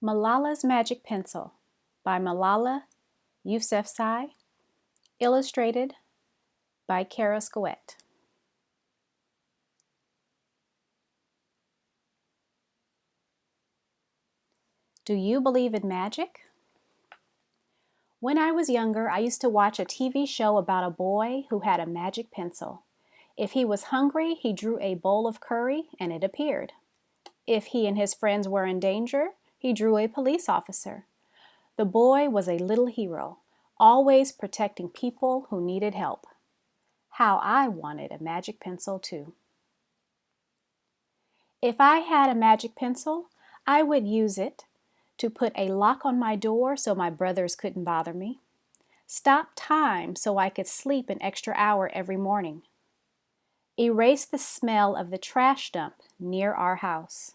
Malala's Magic Pencil by Malala Yousafzai, illustrated by Kara Scoet. Do you believe in magic? When I was younger, I used to watch a TV show about a boy who had a magic pencil. If he was hungry, he drew a bowl of curry and it appeared. If he and his friends were in danger, he drew a police officer. The boy was a little hero, always protecting people who needed help. How I wanted a magic pencil too. If I had a magic pencil, I would use it to put a lock on my door so my brothers couldn't bother me, stop time so I could sleep an extra hour every morning, erase the smell of the trash dump near our house.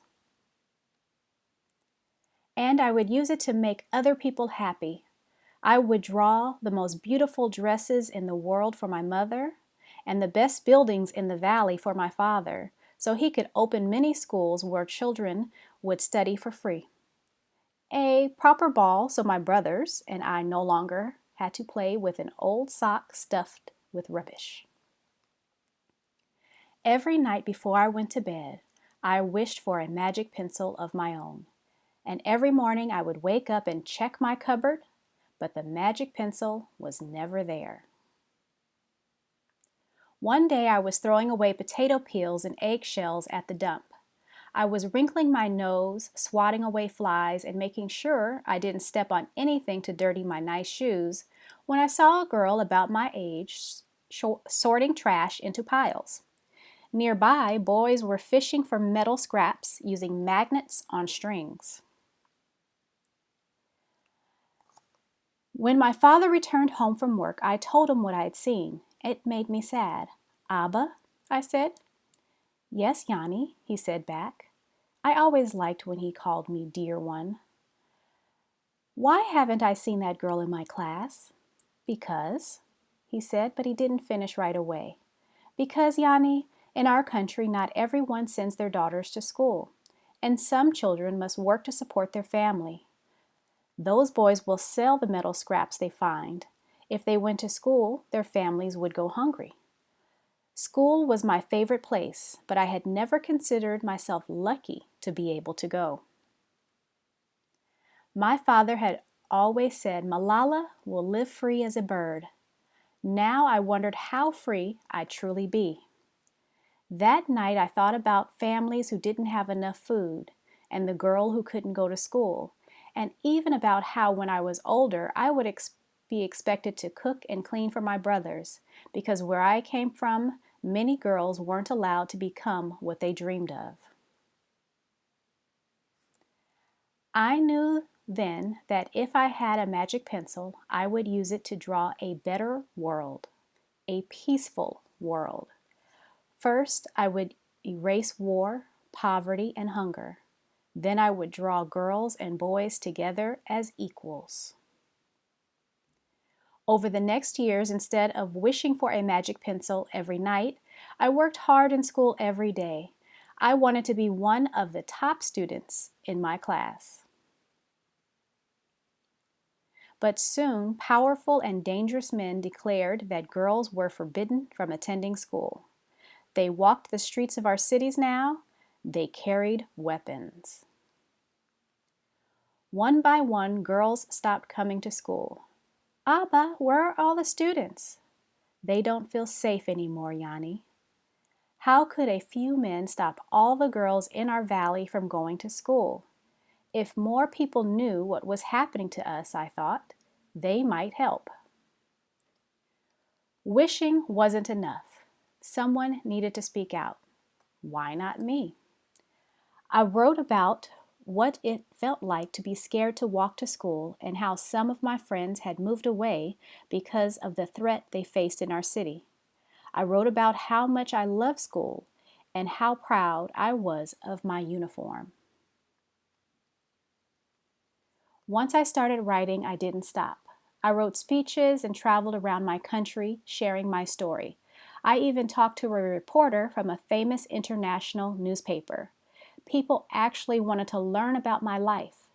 And I would use it to make other people happy. I would draw the most beautiful dresses in the world for my mother and the best buildings in the valley for my father, so he could open many schools where children would study for free. A proper ball so my brothers and I no longer had to play with an old sock stuffed with rubbish. Every night before I went to bed, I wished for a magic pencil of my own. And every morning I would wake up and check my cupboard, but the magic pencil was never there. One day I was throwing away potato peels and eggshells at the dump. I was wrinkling my nose, swatting away flies, and making sure I didn't step on anything to dirty my nice shoes when I saw a girl about my age sorting trash into piles. Nearby, boys were fishing for metal scraps using magnets on strings. When my father returned home from work, I told him what I had seen. It made me sad. "Abba," I said. "Yes, Yanni," he said back. I always liked when he called me dear one. "Why haven't I seen that girl in my class?" "Because," he said, but he didn't finish right away. "Because, Yanni, in our country not everyone sends their daughters to school, and some children must work to support their family. Those boys will sell the metal scraps they find. If they went to school, their families would go hungry. School was my favorite place, but I had never considered myself lucky to be able to go." My father had always said Malala will live free as a bird. Now I wondered how free I'd truly be. That night I thought about families who didn't have enough food, and the girl who couldn't go to school, and even about how when I was older I would be expected to cook and clean for my brothers, because where I came from, many girls weren't allowed to become what they dreamed of. I knew then that if I had a magic pencil, I would use it to draw a better world, a peaceful world. First, I would erase war, poverty, and hunger. Then I would draw girls and boys together as equals. Over the next years, instead of wishing for a magic pencil every night, I worked hard in school every day. I wanted to be one of the top students in my class. But soon, powerful and dangerous men declared that girls were forbidden from attending school. They walked the streets of our cities now. They carried weapons. One by one, girls stopped coming to school. "Abba, where are all the students?" "They don't feel safe anymore, Yanni." How could a few men stop all the girls in our valley from going to school? If more people knew what was happening to us, I thought, they might help. Wishing wasn't enough. Someone needed to speak out. Why not me? I wrote about what it felt like to be scared to walk to school and how some of my friends had moved away because of the threat they faced in our city. I wrote about how much I loved school and how proud I was of my uniform. Once I started writing, I didn't stop. I wrote speeches and traveled around my country sharing my story. I even talked to a reporter from a famous international newspaper. People actually wanted to learn about my life.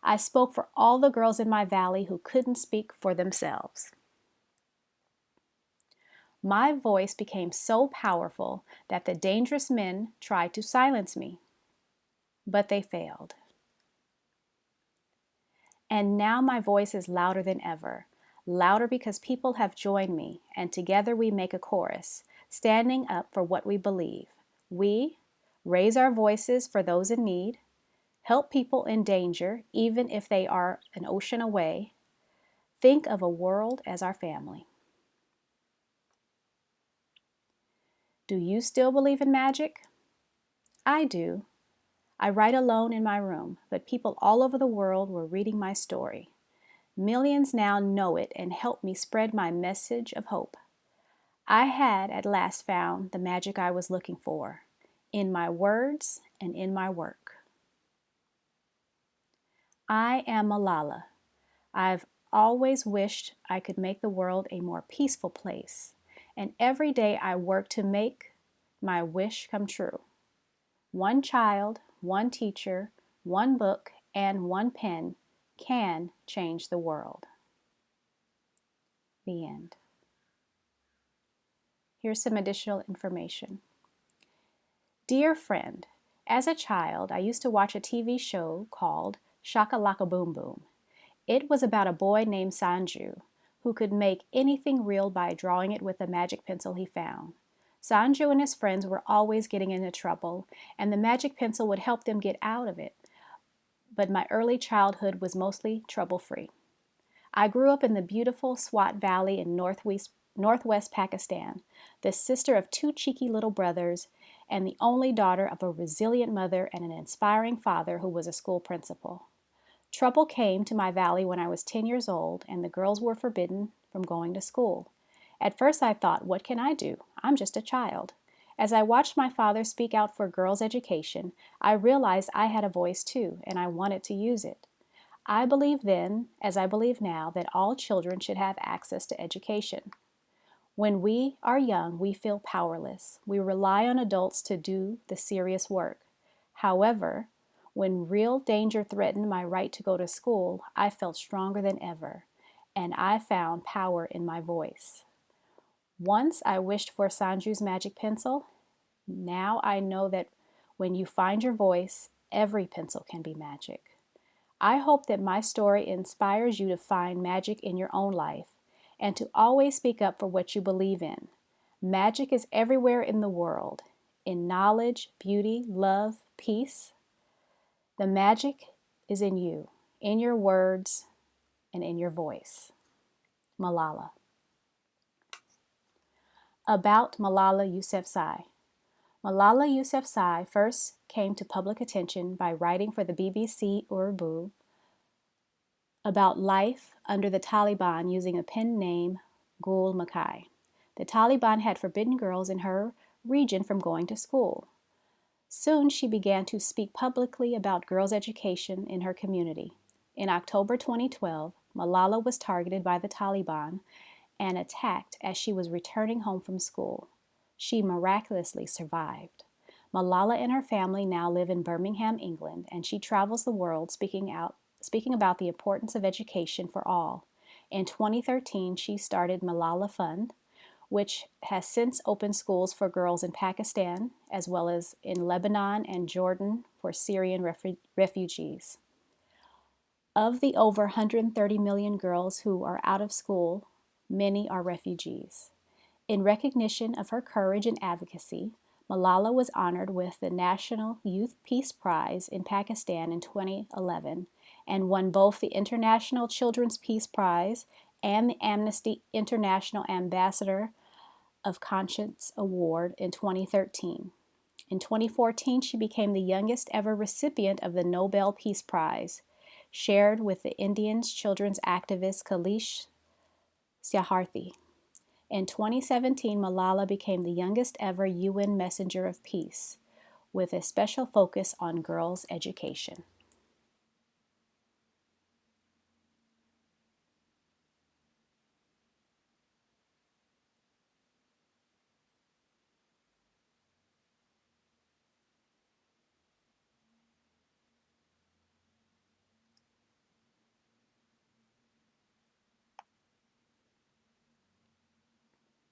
I spoke for all the girls in my valley who couldn't speak for themselves. My voice became so powerful that the dangerous men tried to silence me, but they failed. And now my voice is louder than ever, louder because people have joined me, and together we make a chorus, standing up for what we believe. We raise our voices for those in need, help people in danger, even if they are an ocean away. Think of a world as our family. Do you still believe in magic? I do. I write alone in my room, but people all over the world were reading my story. Millions now know it and help me spread my message of hope. I had at last found the magic I was looking for, in my words and in my work. I am Malala. I've always wished I could make the world a more peaceful place, and every day I work to make my wish come true. One child, one teacher, one book, and one pen can change the world. The end. Here's some additional information. Dear friend, as a child, I used to watch a TV show called Shakalaka Boom Boom. It was about a boy named Sanju who could make anything real by drawing it with a magic pencil he found. Sanju and his friends were always getting into trouble, and the magic pencil would help them get out of it. But my early childhood was mostly trouble-free. I grew up in the beautiful Swat Valley in northwest Pakistan, the sister of two cheeky little brothers, and the only daughter of a resilient mother and an inspiring father who was a school principal. Trouble came to my valley when I was 10 years old, and the girls were forbidden from going to school. At first I thought, what can I do? I'm just a child. As I watched my father speak out for girls' education, I realized I had a voice too, and I wanted to use it. I believed then, as I believe now, that all children should have access to education. When we are young, we feel powerless. We rely on adults to do the serious work. However, when real danger threatened my right to go to school, I felt stronger than ever, and I found power in my voice. Once I wished for Sanju's magic pencil. Now I know that when you find your voice, every pencil can be magic. I hope that my story inspires you to find magic in your own life and to always speak up for what you believe in. Magic is everywhere in the world, in knowledge, beauty, love, peace. The magic is in you, in your words, and in your voice. Malala. About Malala Yousafzai. Malala Yousafzai first came to public attention by writing for the BBC Urdu about life under the Taliban using a pen name Gul Makai. The Taliban had forbidden girls in her region from going to school. Soon she began to speak publicly about girls' education in her community. In October 2012, Malala was targeted by the Taliban and attacked as she was returning home from school. She miraculously survived. Malala and her family now live in Birmingham, England, and she travels the world speaking about the importance of education for all. In 2013, she started Malala Fund, which has since opened schools for girls in Pakistan, as well as in Lebanon and Jordan for Syrian refugees. Of the over 130 million girls who are out of school, many are refugees. In recognition of her courage and advocacy, Malala was honored with the National Youth Peace Prize in Pakistan in 2011 and won both the International Children's Peace Prize and the Amnesty International Ambassador of Conscience Award in 2013. In 2014, she became the youngest ever recipient of the Nobel Peace Prize, shared with the Indian children's activist Kailash Satyarthi. In 2017, Malala became the youngest ever UN Messenger of Peace, with a special focus on girls' education.